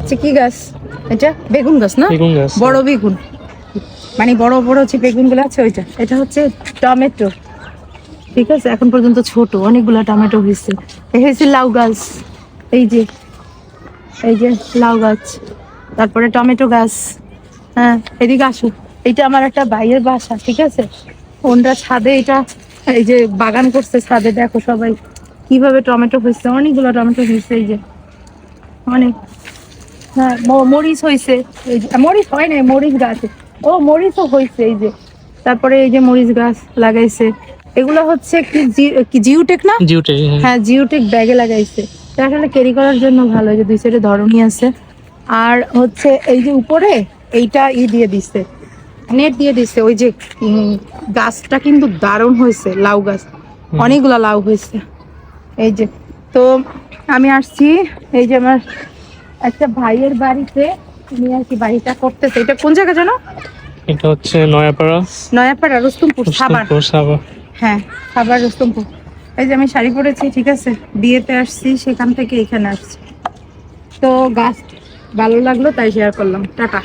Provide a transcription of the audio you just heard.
হচ্ছে কি গাছ, এটা বেগুন গাছ না, বেগুন গাছ, বড় বেগুন, মানে বড় বড় হচ্ছে বেগুন গুলো আছে ওইটা। এটা হচ্ছে টমেটো, ঠিক আছে, এখন পর্যন্ত ছোট, অনেকগুলা টমেটো হয়েছে। এই হয়েছে লাউ গাছ, এই যে লাউ গাছ, তারপরে টমেটো গাছ। হ্যাঁ, এদিকে আসো, এটা আমার একটা ভাইয়ের বাসা, ঠিক আছে, ওনরা ছাদে এটা এই যে বাগান করছে ছাদে, দেখো সবাই কিভাবে টমেটো হয়েছে, অনেকগুলো টমেটো হয়েছে, এই যে অনেক। হ্যাঁ, মরিচ হয়েছে, এই যে মরিচ হয় নাই, মরিচ গাছ, ও মরিচও হয়েছে, এই যে তারপরে এই যে মরিচ গাছ লাগাইছে। এগুলো হচ্ছে কি জিওটেক না? জিওটেক, হ্যাঁ, জিওটেক ব্যাগে লাগাইছে, এটা আসলে ক্যারি করার জন্য ভালো, যে দুই সাইডে ধরনী আছে। আর হচ্ছে এই যে উপরে এইটা দিয়ে দিছে, নেট দিয়ে দিছে, ওই যে গাছটা কিন্তু দারুণ হয়েছে, লাউ গাছ, অনেকগুলা লাউ হয়েছে। এই যে, তো আমি আসছি এই যে আমার একটা ভাইয়ের বাড়িতে, উনি আর কি বাড়িটা করতেছে। এটা কোন জায়গা জানো? এটা হচ্ছে নয়াপাড়া রুস্তমপুর, সাভার। সাভার। হ্যাঁ, সাভার রুস্তমপুর। এই যে আমি শাড়ি পরেছি, ঠিক আছে, বিয়েতে আসছি, সেখান থেকে এখানে আসছি। তো গাছ ভালো লাগলো তাই শেয়ার করলাম। টাটা।